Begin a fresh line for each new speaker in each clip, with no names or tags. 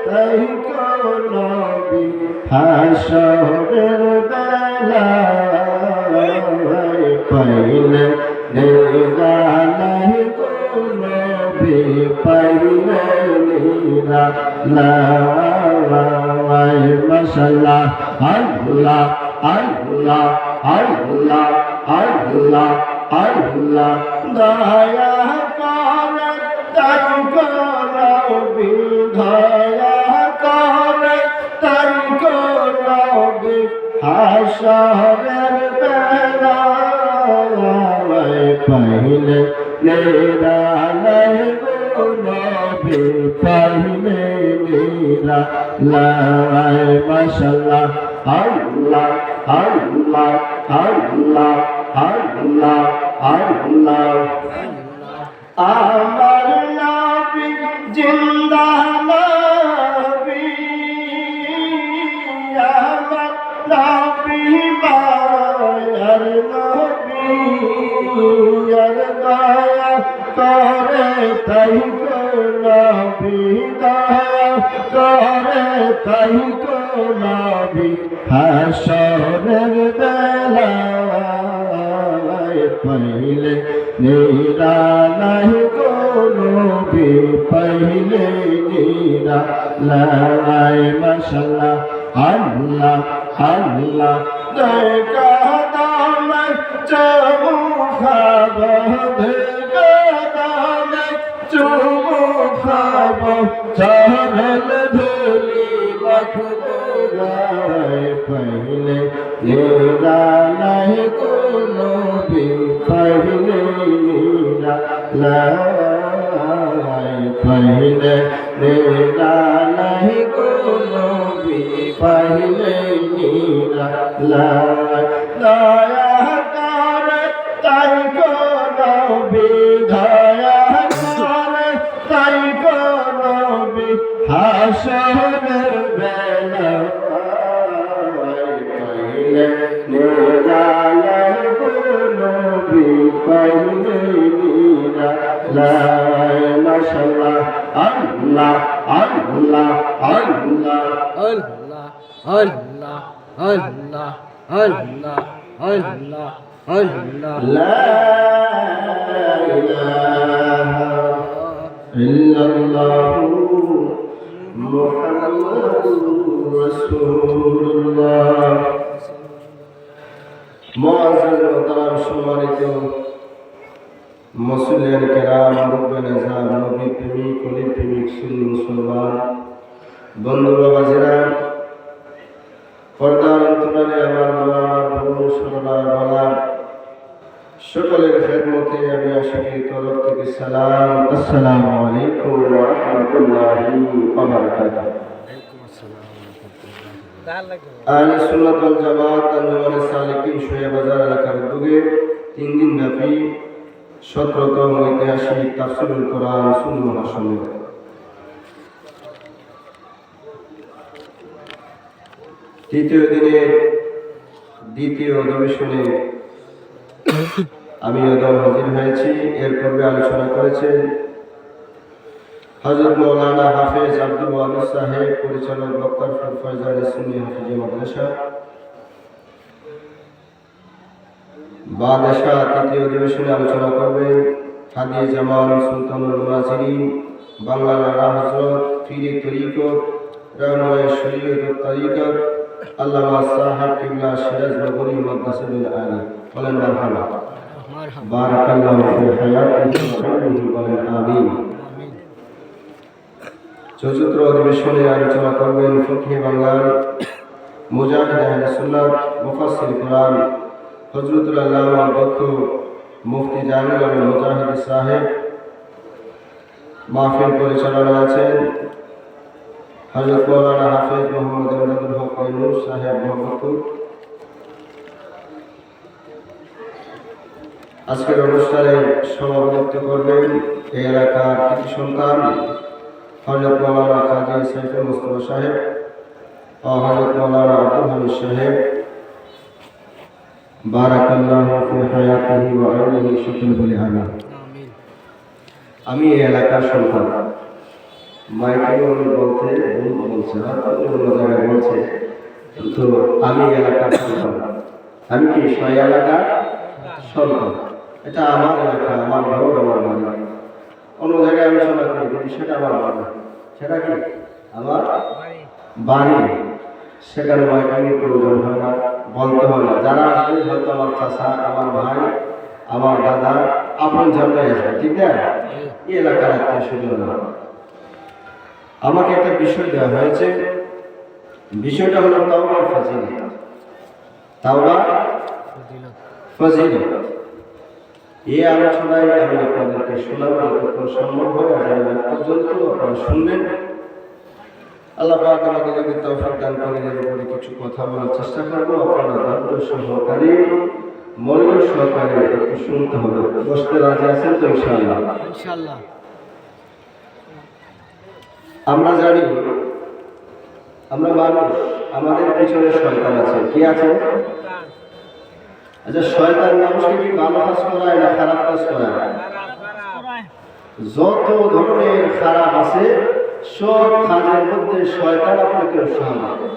তাই নবী হাসরের বেলায় পাইলে নিরালাই গো নবী পাইলে নিরালাই মাশাআল্লাহ আল্লাহ আল্লাহ আল্লাহ আল্লাহ আল্লাহ দয়া করে তাই নবী দয়া করে তাই নবী হাসরের বেলায় পাইলে নিরালাই গো নবী পাইলে নিরালাই মাশাআল্লাহ আল্লাহ আল্লাহ আল্লাহ আল্লাহ আল্লাহ আমার নবী জিন্দা নবী আমার নবী মায়ার নবী আর দয়া করে তাই নবী দয়া করে তাই নবী হাসরের বেলায় পাইলে নিরালাই গো নবী পাইলে নিরালাই মাশাআল্লাহ আল্লাহ আল্লাহ দেখা দামে চুমু খাব দেখা দামে চুমু খাব চরণ ধুলি মখবুরায় পাইলে নিরালাই গো নবী পাইলে নিরালাই পাইলে নিরালাই গো নবী পাইলে নিরালাই দয়া করে তাই নবী দয়া করে তাই নবী হাসরের বেলায় পাইলে নিরালাই গো নবী পাইলে নিরালাই মাশাআল্লাহ আল্লাহ আল্লাহ আল্লাহ
আল্লাহ আল্লাহ আল্লাহ আল্লাহ আল্লাহ আল্লাহ
লা ইলাহা ইল্লাল্লাহু মুহাম্মাদুর রাসূলুল্লাহ মুআজ্জাজ মুহতারাম সম্মানিত মুসলিয়ান কেরাম মুরব্বী নিজাম নবী প্রেমিক ওলি প্রেমিক সুন্নি মুসলমান বন্ধু বাবাজিরা পর্দার অন্তরালে আমার মা বোন সোনা বালা সকলের খেদমতে আমি আশিকের তরফ থেকে সালাম আসসালামু আলাইকুম ওয়া রাহমাতুল্লাহি ওয়া বারাকাতুহু আহলে সুন্নাত ওয়াল জামাত আনওয়ারে সালিকিন শোয়ে বাজার এলাকার উদ্যোগে 3 দিন ব্যাপী 17তম ঐতিহাসিক তাফসীরুল কোরআন সুন্নি মহাসম্মেলন তৃতীয় দিনের দ্বিতীয় অধিবেশনে আমি হাজির হয়েছি। এর পূর্বে আলোচনা করেছেন হযরত মাওলানা হাফেজ আব্দুল ওয়াদুদ সাহেব, পরিচালক ডক্টর ফয়জাল সুন্নি হাফিজিয়া মাদ্রাসা বাদশা। তৃতীয় অধিবেশনে আলোচনা করবেন হাদিয়া জামান সুলতানুল মুনাজিরিন, বাংলার আলা হযরত পীরে তরিকত রাহনুমায়ে শরীয়ত তরিকত আল্লামা সাহেব কিবলা সিরাজ নগরী মাদ্রাসাতুল আলী। বলেন মারহাবা, বারাকাল্লাহু ফি হায়াতিহি ওয়া খায়রিহি, বলেন আমিন। চতুর্থ অধিবেশনে আলোচনা করবেন ফিকহে বাংলার মুজাহিদ আহলে সুন্নাত মুফাসসির কোরআন হযরতুল আল্লামা অধ্যক্ষ মুফতি জামিল আল মুজাহিদ সাহেব। মাহফিল পরিচালনা আছেন হযরত মাওলানা হাফেজ মোহাম্মদ আব্দুল হক নূর সাহেব মোহাম্মদপুর। আজকের অনুষ্ঠানে সভাপতিত্ব করবেন এই এলাকার কৃতি সন্তান হযরত মাওলানা কাজী সাইফুল মুস্তাফা সাহেব ও হযরত মাওলানা আব্দুল হামিদ সাহেব। বারাকাল্লাহু ফি হায়াতিহি ওয়া আলিহি, সকল বলে আমিন। আমি এই এলাকার সন্তান, মাইকে বলতে ভুল বলছে, হয়তো অন্য জায়গায় বলছে, কিন্তু আমি এলাকার সন্তান, আমি কি ছয় এলাকার সন্তান, এটা আমার এলাকা, আমার ঘর, আমার বাড়ি। অন্য জায়গায় আলোচনা করি কিন্তু সেটা আমার বাড়ি, সেটা কি আমার বাড়ি, সেখানে মাইকের প্রয়োজন হয় না, বলতে হয় না। যারা আসবে হয়তো আমার চাচা, আমার ভাই, আমার দাদা, আপন জানলাই আসবে, ঠিক না? এই এলাকার আত্মীয় স্বজন। আমাকে একটা বিষয় দেওয়া হয়েছে, বিষয়টা হলো তাওবার ফজিলত। তাওবা ফজিলত, এই আলোচনায় আমি আপনাদেরকে শোনাবো, যতক্ষণ সম্ভব হয় আগামী পর্যন্ত আপনারা শুনবেন। আল্লাহ পাক আমাকে যদি তৌফিক দান করেন, এর উপরে কিছু কথা বলার চেষ্টা করবো। আপনারা ধৈর্য সহকারে, মনোযোগ সহকারে একটু শুনতে হবে। বসতে রাজি আছেন তো? ইনশাআল্লাহ।
ইনশাআল্লাহ।
আমরা জানি, আমরা মানুষ, আমাদের পিছনে শয়তান আছে। কি আছে? আচ্ছা, শয়তান মানুষকে কি ভালো কাজ করায় না খারাপ কাজ করায়? যত ধরনের খারাপ আছে সব কাজের মধ্যে শয়তান আপনাকে উৎসাহ দেয়।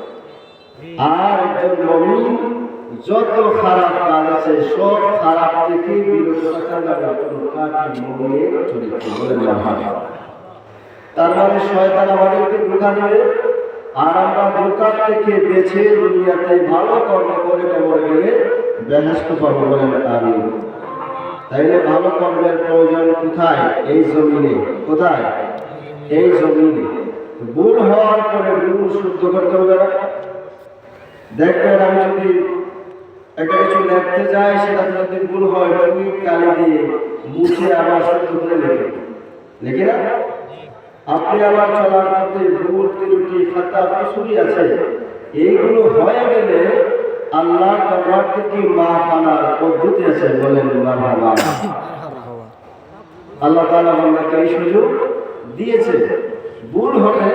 আর একজন মুমিন যত খারাপ কাজ আছে সব খারাপ থেকে বিরত থাকার কাটি মুমিনের চরিত্র বলেন না। তার মানে শয়তান আমাদেরকে ধোঁকা দেবে, আর আমরা ধোঁকা থেকে বেছে দুনিয়াতে ভালো কর্ম করে কবরে গেলে বেহেশত পাবো, বলেন আমিন। তাইলে ভালো কর্মের প্রয়োজন কোথায়? এই জমিনে। কোথায়? এই জমিনে। ভুল হওয়ার পরে ভুল শুদ্ধ করতে হবে না। দেখবেন, আমি যদি একটা কিছু লিখতে যাই, সেটা যদি ভুল হয়, ওই কালি দিয়ে মুছে আবার শুদ্ধ করে লিখি না? আপনি আবার চলার পথে ভুল ত্রুটি খাতা কুসুরি আছে, এইগুলো হয়ে গেলে আল্লাহ দরবার থেকে মাফ আনার পদ্ধতি আছে, বলেন মারহাবা। আল্লাহ তাআলা বান্দাকে এই সুযোগ দিয়েছে। ভুল হলে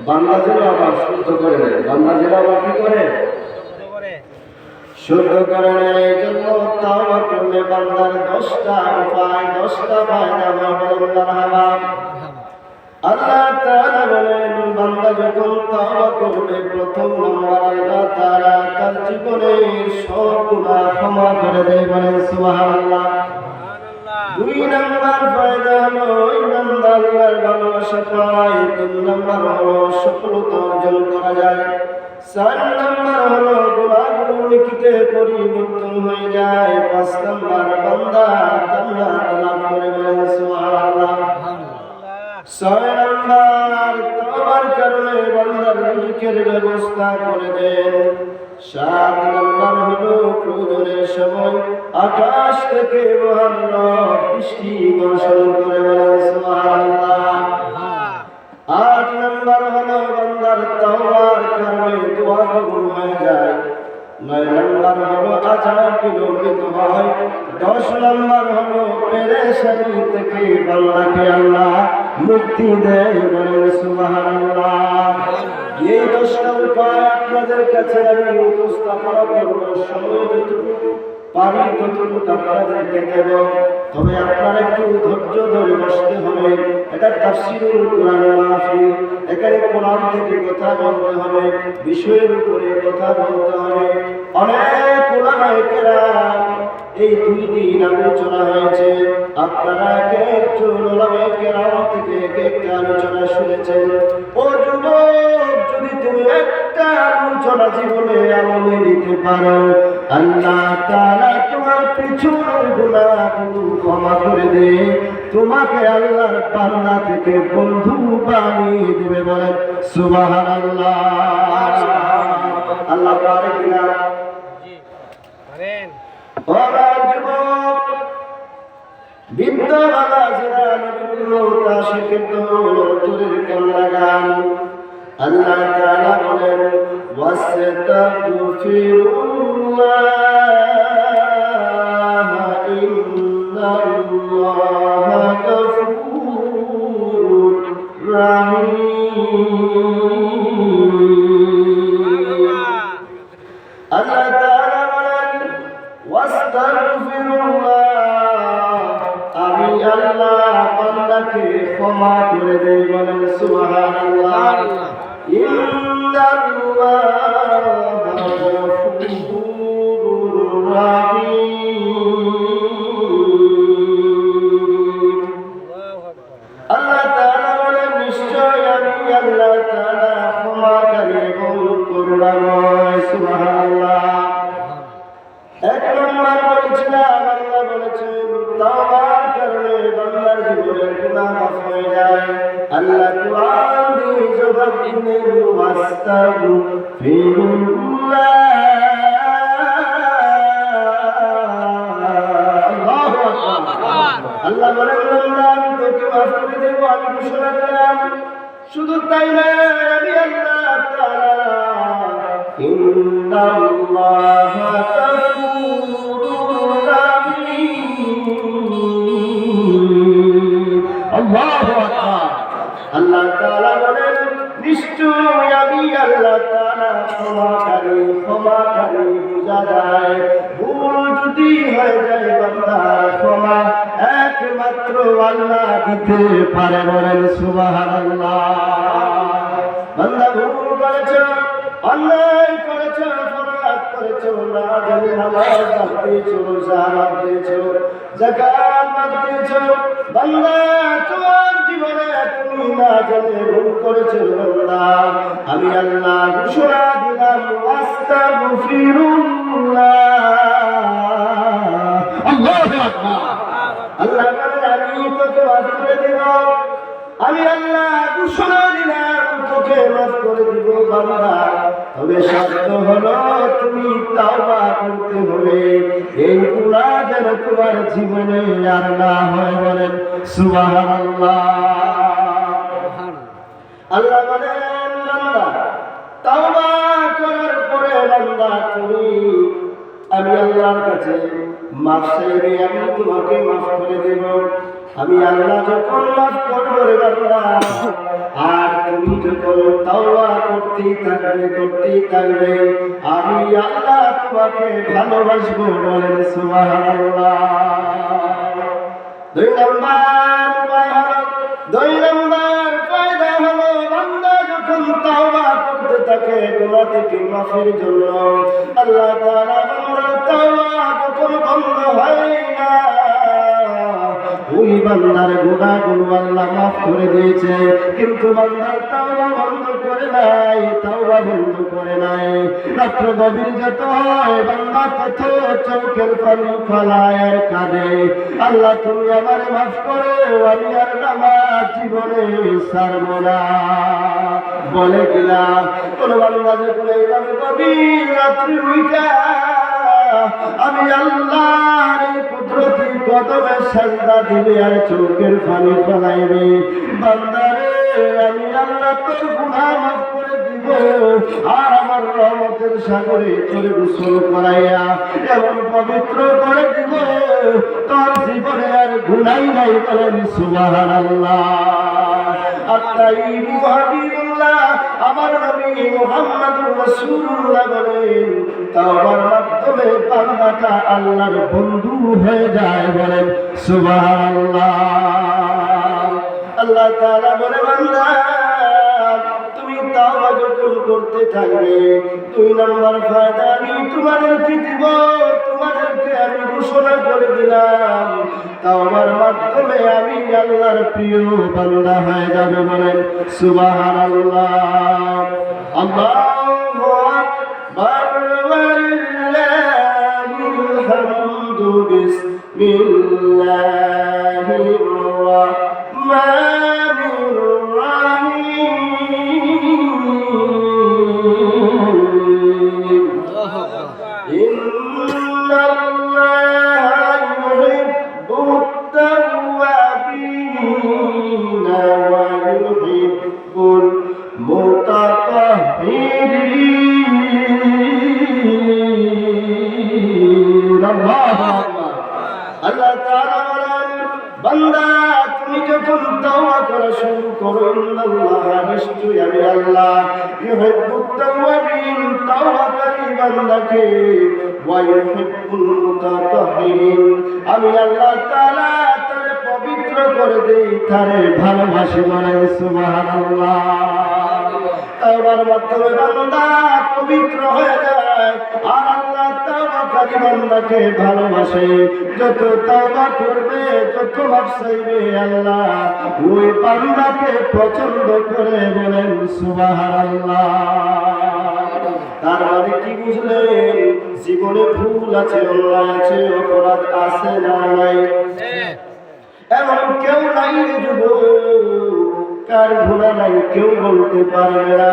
বান্দা যেন আবার শুদ্ধ করে নেয়, বান্দা যেন আবার কি করে? শুদ্ধ করে নেয়। এই জন্য তাওবা করলে বান্দার 10টা উপায়, 10টা ফায়দা হয়, বলেন মারহাবা। আল্লাহ তাআলা বলেন, বান্দা যখন তাওবা করবে, প্রথম নম্বর আল্লাহ তাআলা তার জীবনের সব গুনাহ ক্ষমা করে দেয়, বলেন সুবহানাল্লাহ। 2 নম্বর ফায়দা হলো ওই বান্দা আল্লাহর ভালোবাসা পায়। 3 নম্বর হলো সফলতা অর্জন করা যায়। 4 নম্বর হলো গুনাহগুলো লিখিতে পরিবর্তন হয়ে যায়। 5 নম্বর বান্দা জান্নাত লাভ করে, বলেন সুবহানাল্লাহ। 6 নম্বর তাওবার কারণে বান্দার রিজিকের ব্যবস্থা করে দেন। 7 নম্বর হলো প্রয়োজনের সময় আকাশ থেকে মহান রব বৃষ্টি বর্ষণ করে, বলেন সুবহানাল্লাহ। 8 নম্বর হলো বান্দার তাওবার কারণে দোয়া কবুল হয়ে যায়। 9 নম্বর হলো আযাব বিলম্বিত হয়। 10 নম্বর হলো পেরেশানি থেকে বান্দাকে আল্লাহ মুক্তি দেয়, বলেন সুবহানাল্লাহ। এই 10টা উপায় আপনাদের কাছে আমি উপস্থাপন করব, সময় যতটুকু পারি ততটুকু আপনাদেরকে দেব। তবে আপনারা একটু ধৈর্য ধরে বসতে হবে। এটা তাফসীরুল কোরআন মাহফিল, এখানে কোরআন থেকে কথা বলতে হবে, বিষয়ের উপরে কথা বলতে হবে। অনেক উলামায়ে কেরাম এই 2 দিন আলোচনা হয়েছে, আপনারা একজন উলামায়ে কেরাম থেকে একটা আলোচনা শুনেছেন। ও যুবক, যদি তুমি একটা আলোচনা জীবনে আমলে নিতে পারো, আল্লাহ তাআলা তোমার পিছনের গুনাহগুলো ক্ষমা করে দে, তোমাকে আল্লাহর পাল্লা থেকে বন্ধু বানিয়ে দিবে, বলেন সুবহানাল্লাহ। আল্লাহ পারে কিনা? বৃদ্ধ বাবা যারা নবীর আশিকের দৌলতের কন্যা গান, আল্লাহ তাআলা বলেন, ওয়াস্তাগফিরুল্লাহ ইন্নাল্লাহা গফুরুর রাহিম। আল্লাহ তাআলা বলেন, ওয়াস্তাগফিরুল্লাহ, আমি আল্লাহ বান্দাকে ক্ষমা করে দেই, বলেন সুবহানাল্লাহ। সুবহানাল্লাহ ইন্নাল্লাহা গফুরুর রাহিম। আল্লাহ তাআলা বলেন নিশ্চয় আমি আল্লাহ তাআলা ক্ষমাকারী এবং করুণাময়। সুবহানাল্লাহ। এক নম্বর বলেছিলাম আল্লাহ বলেছেন তাওবার কারণে বান্দার জীবনের গুনাহ মাফ হয়ে যায়। আল্লাহ কুরআন দিয়ে জবাব দিলেন ওয়াস্তাগফিরুল্লাহ। আল্লাহু আকবার। আল্লাহ বলেন বান্দা আমি তোকে মাফ করে দেব, আমি ঘোষণা দিলাম। শুধু তাই না, আমি আল্লাহ তাআলা ইন্নাল্লাহা গফুরুর রাহিম। আল্লাহু আকবার। আল্লাহ তাআলা বলেন নিশ্চয় আমি আল্লাহ তাআলা ক্ষমাকারী বোঝা যায়। ভুল যদি হয়ে যায় বান্দা ক্ষমা একমাত্র আল্লাহ দিতে পারে। বলেন সুবহানাল্লাহ। বান্দা ভুল করেছে, অন্যায় করেছে, অপরাধ করেছে, না জানি নামাজ বাদ দিয়েছো, রোজা বাদ দিয়েছো, যাকাত বাদ দিয়েছো, বান্দা তোমার জীবনে তুমি না জানে ভুল করেছো। বান্দা আমি আল্লাহ ঘোষণা দিলাম আস্তাগফিরুল্লাহ। আল্লাহু আকবার। আল্লাহ বলেন আমি তোকে মাফ করে দিব, আমি আল্লাহ ঘোষণা দিলাম তোকে মাফ করে দিব বান্দা। তবে শর্ত হলো তুমি তাওবা করতে হবে, এই গুনাহ যেন তোমার জীবনে আর না হয়। বলেন সুবহানাল্লাহ। আল্লাহ বলেন বান্দা তাওবা করার পরে বান্দা তুমি আমি আল্লাহর কাছে মাফ চাইবে, আমি তোমাকে মাফ করে দেব। আমি আল্লাহ যখন মাফ করবো রে বান্দা, আর তুমি যখন তাওবা করতেই থাকবে, আমি আল্লাহ তোমাকে ভালোবাসবো। বলেন সুবহানাল্লাহ। দুই নম্বর ফায়দা হলো বান্দা যখন তাওবা করতে থাকে গুনাহ থেকে মাফের জন্য, আল্লাহ তাআলা বান্দার তাওবা যখন বন্ধ হয় না, ওই বান্দার গুনাহগুলো আল্লাহ মাফ করে দিয়েছে। কিন্তু বান্দার তাওবা বন্ধ করে নাই, রাত্র গভীর যত হয় বান্দা তত চোখের পানি ফলায় আর কাঁদে, আল্লাহ তুমি আমার মাফ করো, আমি আর নামাজ জীবনে ছাড়ব না। বলে গেলাম কোন বান্দা যখন এইভাবে গভীর রাত্রি উইটা আমি আল্লাহর কুদরতি কদমে সাজদা দিবে আর চোখের পানি ফলাইবে, বান্দারে আমি আল্লাহ তোর গুনাহ মাফ করে দিব, আর আমার রহমতের সাগরে তোর গোসল করাইয়া এমন পবিত্র করে দিব তোর জীবনে আর গুনাহ নাই। বলেন সুবহানাল্লাহ। আত্তাইবু হাবিবুল্লাহ আমার নবী মুহাম্মদুর রাসূলুল্লাহ বলেন তাওবার মাধ্যমে বান্দাটা আল্লাহর বন্ধু হয়ে যায়। বলেন সুবহানাল্লাহ। আল্লাহ তাআলা বলে বান্দা তুমি তাওবা যখন করতে থাকবে, দুই নম্বর ফায়দা আমি তোমাদেরকে দিব, তোমাদেরকে আমি ঘোষণা করে দিলাম তাওবার মাধ্যমে আমি আল্লাহর প্রিয় বান্দা হয়ে যাবে। বলেন সুবহানাল্লাহ। আল্লাহু আকবার ওয়ালিল্লাহিল হামদু বিসমিল্লাহির রাহমানির রাহিম। ইন্নাল্লাহা ইউহিব্বুত তাওয়াবিনা ওয়া ইউহিব্বুল মুতাতাহহিরিন। আল্লাহু আকবার। আল্লাহ তাআলা বলেন বান্দা তুমি যখন তাওবা করা শুরু করো ইন্নাল্লাহ নিশ্চয়ই আমি আল্লাহ ইউহিব্বুত তাওয়াবিন তাওবাকারী বান্দাকে ওয়া ইউহিব্বুল মুতাতাহহিরিন আমি আল্লাহ তাআলা তারে পবিত্র করে দেই তারে ভালোবাসি বলে সুবহানাল্লাহ তাওবার মাধ্যমে বান্দা পবিত্র হয়ে যায় আর আল্লাহ তাওবাকারী বান্দাকে ভালোবাসে যত তাওবা করবে যত মাফ চাইবে আল্লাহ ওই বান্দাকে পছন্দ করে বলেন সুবহানাল্লাহ তার মানে কি বুঝলেন জীবনে ভুল আছে অন্যায় আছে অপরাধ আছে না নাই এমন কেউ নাই রে যুবক কার গুনাহ নাই কেউ বলতে পারবে না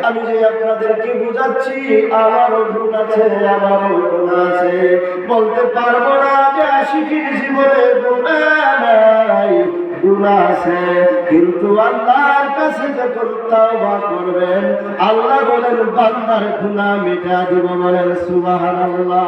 আমি যে আপনাদেরকে বুঝাচ্ছি আমারও গুণ আছে আমারও গুনাহ আছে বলতে পারবো না যে আশিকির জীবনে গুনাহ নাই গুনাহ আছে কিন্তু আল্লাহর কাছে যখন তাওবা করবেন আল্লাহ বলেন বান্দার গুনাহ মিটা দিব বলেন সুবহানাল্লাহ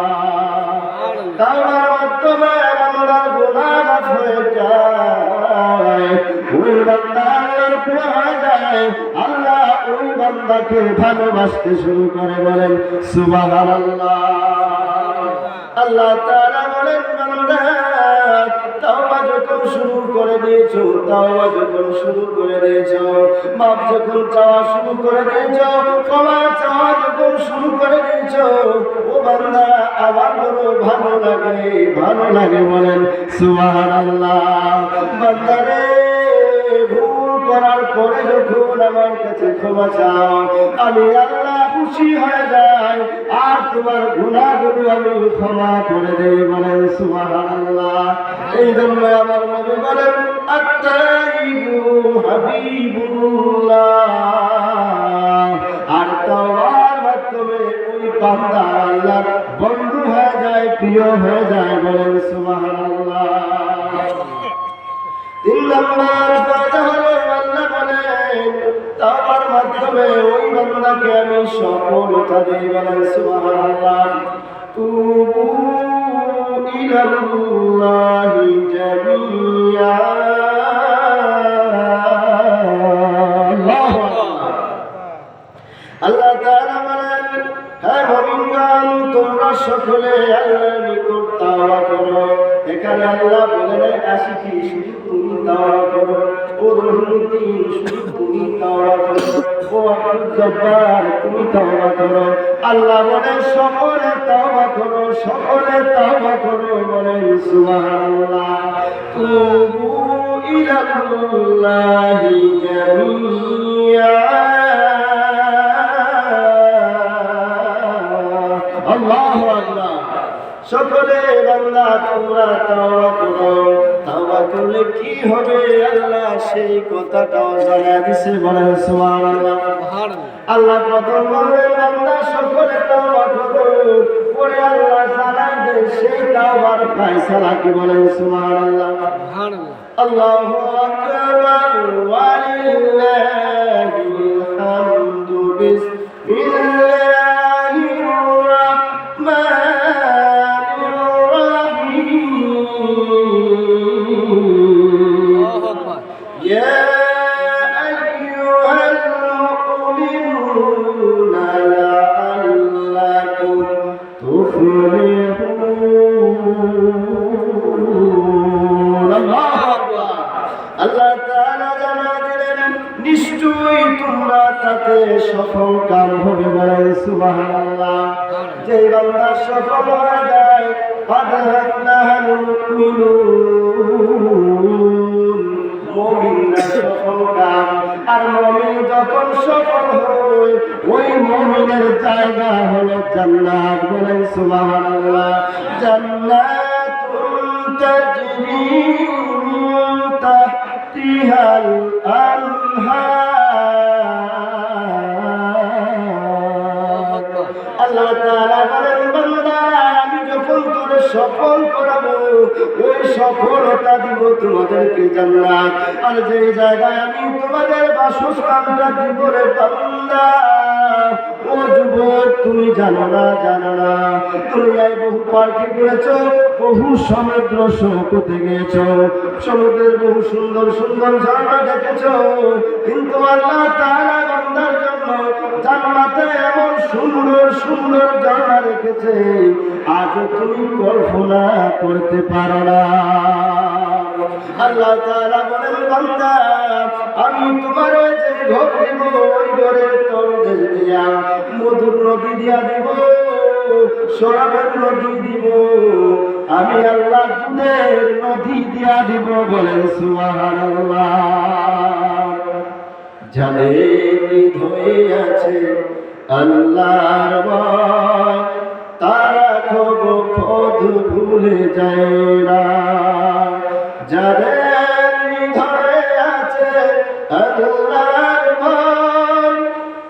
তাওবার মাধ্যমে বান্দার গুনাহ মাফ হয়ে যায় ওই বান্দা আল্লাহর প্রিয় হয়ে যায় আল্লাহ ওই বান্দাকে ভালোবাসতে শুরু করে বলেন সুবহানাল্লাহ আল্লাহ তাআলা বলেন বান্দা তাওবা যখন শুরু করে দিয়েছো তাওবা যখন শুরু করে দিয়েছো মাফ যখন চাওয়া শুরু করে দিয়েছো ক্ষমা চাওয়া যখন শুরু করে দিয়েছো ও বান্দা আমার বড় ভালো লাগে বলেন সুবহানাল্লাহ বান্দারে ভুল করার পরে যখন আমার কাছে ক্ষমা চাও আমি আল্লাহ খুশি হয়ে যাই আর তোমার গুনাহগুলো আমি ক্ষমা করে দেই বলেন সুবহানাল্লাহ এই জন্য আমার নবী বলেন আত-তাইবু হাবিবুল্লাহ আর তাওবার মাধ্যমে ওই বান্দা আল্লাহর বন্ধু হয়ে যায় প্রিয় হয়ে যায় বলেন সুবহানাল্লাহ তিন নম্বর কথা হলো আল্লাহ বলেন তাওবার মাধ্যমে ওই বান্দাকে আমি সফলতা দেই বলেন সুবহানাল্লাহ তুবু ইলাল্লাহি জামিয়া আল্লাহ তাআলা বলেন হে মুমিনগণ তোমরা সকলে আল্লাহর নিকট তাওবা করো এখানে আল্লাহ বলেন আশিকি শুধু তুমি তাওবা করো ও রহমতুল্লাহ শুধু তুমি তাওবা করো ও আব্দুল জব্বার তুমি তাওবা করো আল্লাহ বলেন সকলে তাওবা করো বলেন সুবহানাল্লাহ তুবু ইলাল্লাহি জামিয়া আল্লাহু আকবার সকলে বান্দা তোমরা তাওবা করলে কি হবে আল্লাহ সেই কথাটাও জানা দিয়েছে বলেন সুবহানাল্লাহ আল্লাহ প্রথম বলেন বান্দা সকলে তাওবা করো পরে আল্লাহ জানাই দেন সেই তাওবার ফয়সালা কি বলেন সুবহানাল্লাহ আল্লাহু আকবার ওয়া লিল্লাহিল হামদু বিসমিল্লাহির রাহমানির রাহিম ইয়া আইয়ুহাল মুমিনুনা লাআল্লাকুম তুফলিহুন আল্লাহ তাআলা জানা দিলেন নিশ্চয়ই তোমরা তাতে সফল কাম হবে বলেন সুবহানাল্লাহ যে বান্দা সফল হয়ে যায় ফাদাহাল মুমিনুন মুমিনরা সফল কাম আর মুমিন যখন সফল হয় ওই মুমিনের জায়গা হলো জান্নাত বলেন সুবহানাল্লাহ জান্নাতুন তাজরি মিন তাহতিহাল আনহার আল্লাহ তাআলা বলেন বান্দা আমি যখন তোরে সফল করাবো ওই সফলতা দিব তোমাদেরকে জান্নাত আর যে জায়গায় আমি তোমাদের বাসস্থানটা দিব রে বান্দা ও যুবক তুমি জানো না, জানো না। দুনিয়ায় বহু পার্টি করেছ, বহু সমুদ্র সৈকতে গিয়েছ, সমুদ্রের বহু সুন্দর সুন্দর ঝর্ণা দেখেছ, কিন্তু আল্লাহ তাআলা বান্দার জন্য জান্নাতে এমন সুন্দর সুন্দর ঝর্ণা রেখেছে, আজও তুমি কল্পনা করতে পারো না। আল্লাহ তাআলা বলেন, বান্দা আমি তোমার যে ঘর দিব, ওই ঘরের তলদেশ দিয়া মধুর নদী দিয়া দিব, শরাবের নদী দিব, আমি আল্লাহ দুধের নদী দিয়া দিব। বলেন সুবহানাল্লাহ। যাদের হৃদয়ে আছে আল্লাহর ভয়, তারা কবু পথ ভুলে যায় না। যাদের হৃদয়ে আছে আল্লাহর ভয়,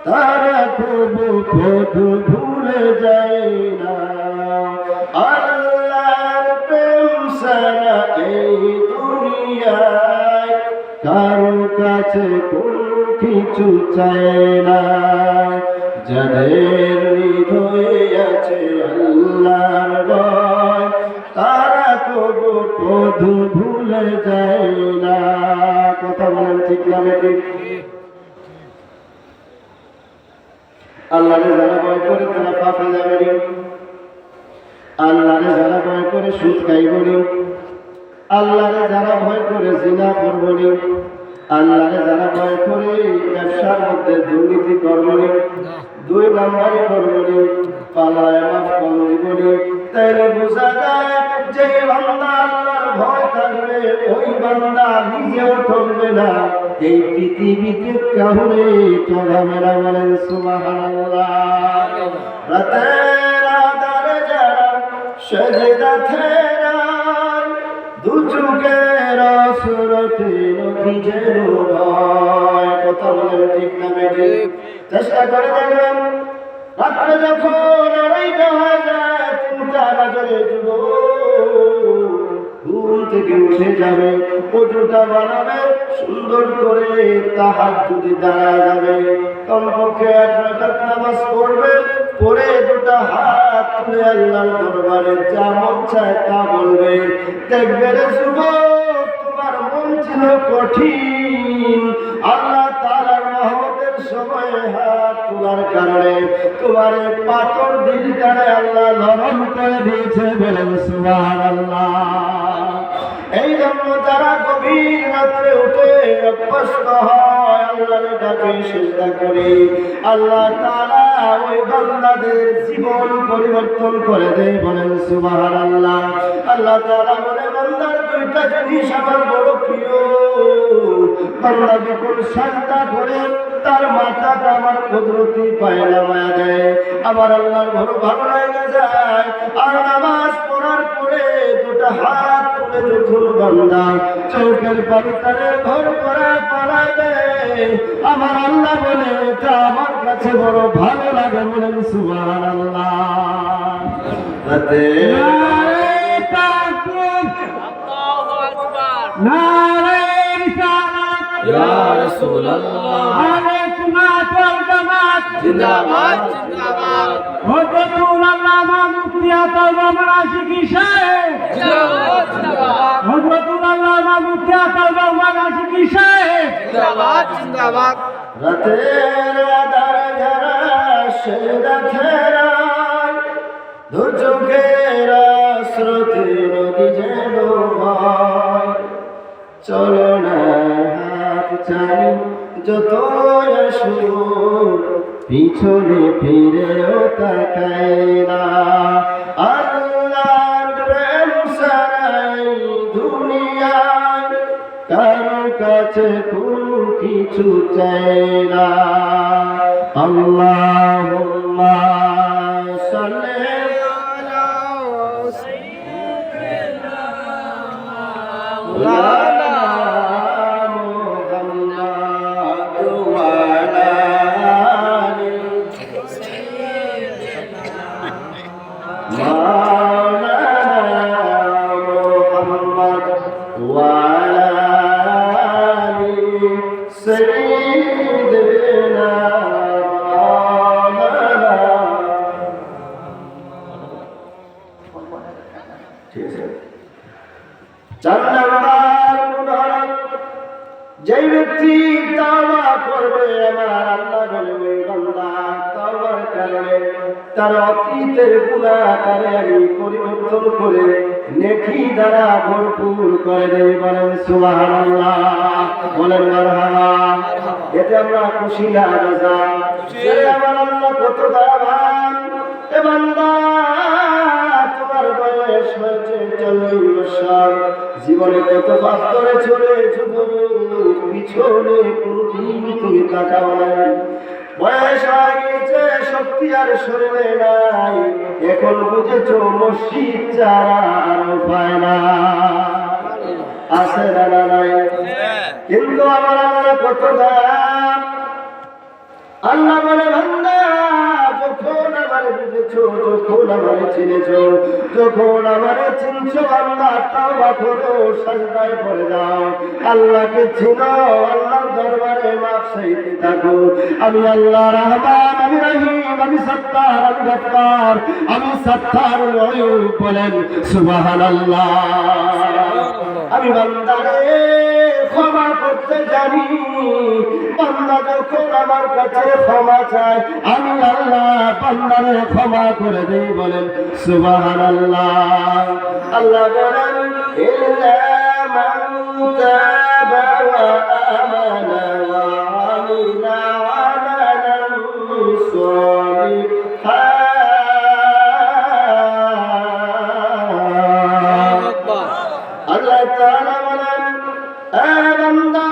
তারা কবু পথ ভুলে যায় না। আল্লাহর প্রেম ছাড়া এই দুনিয়ায় কারো কাছে কোনো কিছু চায় না। যাদের হৃদয়ে আছে আল্লাহর ভয়, তারা কবু পথ ভুলে যায় না। কথা বলেন ঠিক না ঠিক? আল্লাহরে যারা ভয় করে তারা পাপে যাবে না। আল্লাহরে যারা ভয় করে সুদ খাইব না। আল্লাহরে যারা ভয় করে জিনা করব না। আল্লাহরে যারা ভয় করে ব্যবসার মধ্যে দুর্নীতি করব না, 2 নাম্বারি করব না, পালায় মাফ কম দিব না, তাইলে বোঝা যায় যে বান্দা আল্লাহর ভয় থাকবে, ওই বান্দা নিজেও ঠকবে না, এই পৃথিবীতে কাউরে ঠকাবে না। বলেন সুবহানাল্লাহ। রাতের আঁধারে যারা সেজদা থেরায়, দু চোখের অসুরতে নদী যেন ভয়। কথা বলেন ঠিক না বেঠিক? চেষ্টা করে দেখবেন, রাত্রে যখন আড়াইটা হয়ে যায়, 3টা বাজে, ঘুম থেকে উঠে যাবে, ওজুটা বানাবে, সুন্দর করে তাহাজ্জুদে দাঁড়ায় যাবে, কমপক্ষে 1 রাকাত নামাজ পড়বে, পরে 2টা হাত তুলে আল্লাহর দরবারে যা মন চায় তা বলবে। দেখবে রে যুবক, তোমার মন ছিল কঠিন, আল্লাহ তাআলার রহমতের সময় হাত তোলার কারণে তোমার পাথর দিলটারে আল্লাহ নরম করে দিয়েছে। বলেন সুবহানাল্লাহ। এই জন্য যারা গভীর রাত্রে উঠে অভ্যস্ত হয় আল্লাহর ডাকে সিজদা করে, আল্লাহ তাআলা ওই বান্দাদের জীবন পরিবর্তন করে দেয়। বলেন সুবহানাল্লাহ। আল্লাহ তাআলা বলে, বান্দার 2টা জিনিস আমার বড় প্রিয়। বান্দা যখন সাজদা করে তার মাথাটা আমার কুদরতি পায়ে নামায়া দেয়, আমার আল্লাহর বড় ভালো লাগে যায়। আর নামাজ পড়ার পরে 2টা হাত তুলে যখন বান্দা চোখের পানিতে ভর করা পালাবে, আমার আল্লাহ বলে এটা আমার কাছে বড় ভালো লাগে। বলেন সুবহানাল্লাহ। নারে তাকবীর, আল্লাহু আকবার, নারে রিসালাত, ইয়া রাসূলুল্লাহ, আলে সুন্নাত ওয়াল জামাত, জিন্দাবাদ জিন্দাবাদ। হযরতুল আল্লামা মুফতি আতাউর রহমান আশিকি সাহেব, জিন্দাবাদ জিন্দাবাদ। হযরতুল আল্লামা মুফতি আতাউর রহমান আশিকি সাহেব, জিন্দাবাদ জিন্দাবাদ। রাতের আঁধারে যারা সেজদা থেরায়, দু চোখের স্রোতে নদী যেন ভয়, চলো না হাত চাই যত আসো, পিছনে ফিরেও তাকাই না। আল্লাহর প্রেম ছাড়াই দুনিয়ায় কারো কাছে কোনো কিছু চাই না। আল্লাহুম্মা সাল্লি আলা সাইয়্যিদিনা মাওলানা মুহাম্মাদ ওয়া আলা আলি সাইয়্যিদিনা মাওলানা মুহাম্মাদ ওয়া আলা আলি সাইয়্যিদিনা মাওলানা তার অতীতের গুনাহ তারে আমি পরিবর্তন করে নেকি দ্বারা ভরপুর করে দেই। বলেন সুবহানাল্লাহ, বলেন মারহাবা। এতে আমরা খুশি না রাজা? আমার আল্লাহ কত দয়াবান। এ বান্দা, তোমার বয়স হয়েছে 40 বছর, জীবনে কত পাপ করেছ রে যুবক, পিছনে কোনদিন তুমি তাকাও নাই। বয়স হয়ে গেছে, শক্তি আর শরীরে নাই, এখন বুঝেছ মসজিদ ছাড়া আর উপায় না। আছে না নাই? কিন্তু আমার আল্লাহ কত দাম। আল্লাহ বলে, বান্দা, যখন আমারে বুঝেছ, যখন আমারে চিনেছ, যখন আমারে চিনছ, বান্দা তাওবা করো, সাজদায় পড়ে যাও, আল্লাহকে চিনো, আল্লাহর দরবারে মাফ চাইতে থাকো। আমি আল্লাহ রহমান, আমি রহিম, আমি সত্তার, আমি গফফার, আমি সত্তার নয়ুব। বলেন সুবহানাল্লাহ। আমি বান্দারে ক্ষমা করতে জানি। বান্দা যখন আমার কাছে ক্ষমা চায়, আমি আল্লাহ বান্দারে ক্ষমা করে দেই। বলেন সুবহানাল্লাহ। আল্লাহ বলেন, ইল্লা মান তাবা ওয়া আমানা ওয়া আমিলা আমালান সালিহান। আল্লাহ তাআলা বলেন, এ বান্দা,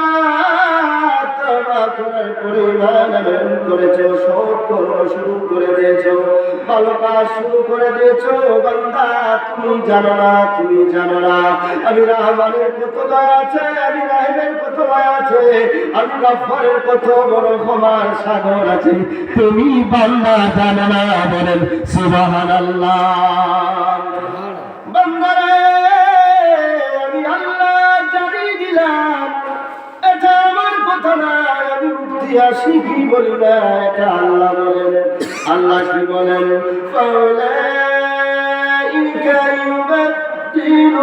তওবা করার পরে ঈমান আনয়ন করেছো, সৎ কর্ম শুরু করে দিয়েছো, ভালো কাজ শুরু করে দিয়েছো, বান্দা তুমি জানো না, তুমি জানো না আমি রহমানের কত দয়া আছে, আমি রহিমের কত দয়া আছে, আমি গফফারের কত বড় ক্ষমার সাগর আছে, তুমি বান্দা জানো না। বলেন সুবহানাল্লাহ। বান্দারে, আমি আল্লাহ জানিয়ে দিলাম, এটা আমার কথা না, আমি বুদ্ধি আসি কি বলি না, এটা আল্লাহ বলেন। আল্লাহ কি বলেন? ফাউলাইকা ইউবাদদিলুল্লাহু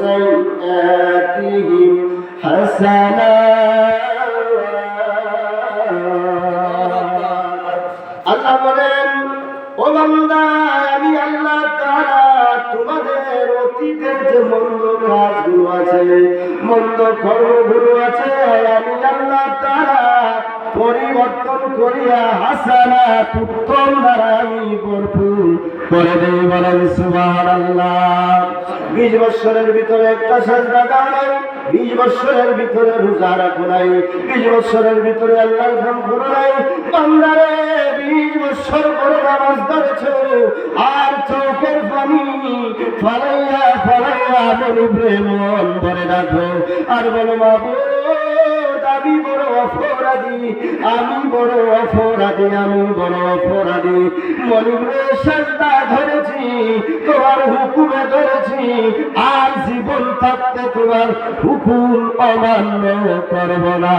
সাইয়্যাতিহিম হাসানাত। আল্লাহ বলেন, ও বান্দা, আমি আল্লাহ তাআলা তোমাদের অতীতের যে মন্দ কাজগুলো আছে, মন্দ কর্মগুলো আছে, আমি আল্লাহ তাআলা পরিবর্তন করিয়া হাসানাত, উত্তম দ্বারা আমি ভরপুর করে দেই। বলেন সুবহানাল্লাহ। 20 বছরের ভিতরে একটা সাজদা দাও নাই, 20 বছরের ভিতরে রোজা রাখো নাই, 20 বছরের ভিতরে আল্লাহর নাম করো নাই, বান্দারে 20 বছর পরে নামাজ ধরেছো, আর চোখের পানি ফালাইয়া ফালাইয়া মনিবে মন ভরে রাখো, আর বলো, মাবুদ, আমি বড় অপরাধী, আমি বড় অপরাধী, আমি বড় অপরাধী। মনিবে সাজদা ধরেছি, তোমার হুকুমে ধরেছি, আর জীবন থাকতে তোমার হুকুম অমান্য করব না।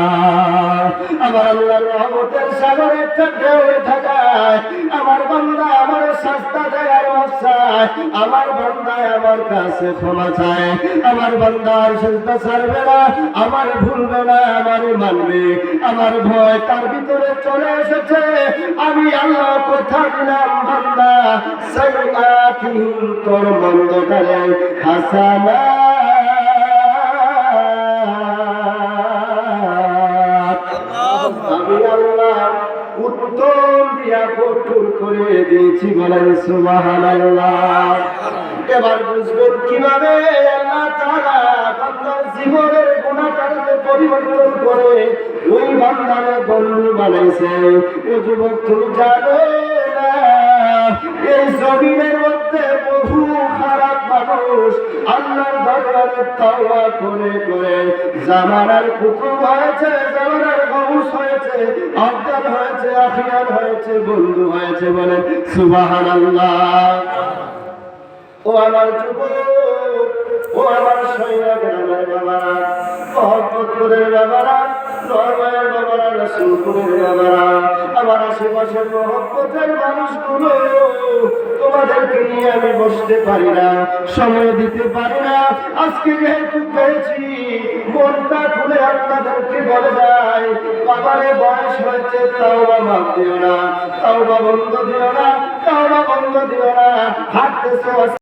আমার আল্লাহর রহমতের সাগরে ঢেউ থাকায় আমার বান্দা আমার সাজদা দেয় আর চায়, আমার বান্দা আমার কাছে ক্ষমা চায়, আমার বান্দা আর সাজদা ছাড়বে না, আমার ভুলবে না, আমার মানবে। আমার ভয় তার ভিতরে চলে এসেছে। আমি আল্লাহ কথা দিলাম, বান্দা সাইয়্যাতিহিম, তোর মন্দটারে হাসানাত, আমি আল্লাহ উত্তম দিয়া কঠোর করে দিয়েছি। বলেন সুবহানাল্লাহ। এবার বুঝবেন কিভাবে আল্লাহ তাআলা বান্দার জীবনের গুনাহটাকে পরিবর্তন করে ওই বান্দারে বন্ধু বানাইছে। ও যুবক, তুমি জানো না এই জমিনের মধ্যে বহু খারাপ মানুষ আল্লাহর দরবারে তওবা করে করে জামানার কুতুব হয়েছে, জামানার গৌস হয়েছে, আফদাল হয়েছে, আখিয়ার হয়েছে, বন্ধু হয়েছে। বলেন সুবহানাল্লাহ। ও আমার যুবক, ও আমার সৈরা গ্রামের বাবারা, মোহাম্মদপুরের বাবারা, নরমায়ের বাবারা, রসুলপুরের বাবারা, আমার আশেপাশের মোহাম্মতের মানুষগুলো, তোমাদেরকে নিয়ে আমি বসতে পারি না, সময় দিতে পারি না। আজকে যেহেতু পেয়েছি, মনটা খুলে আপনাদেরকে বলে যায়, বাবারে বয়স হয়েছে, তাও বাবা দিও না, তাও বা বন্ধ দিও না, তাও বা বন্ধ দিও না, হাঁটতেছে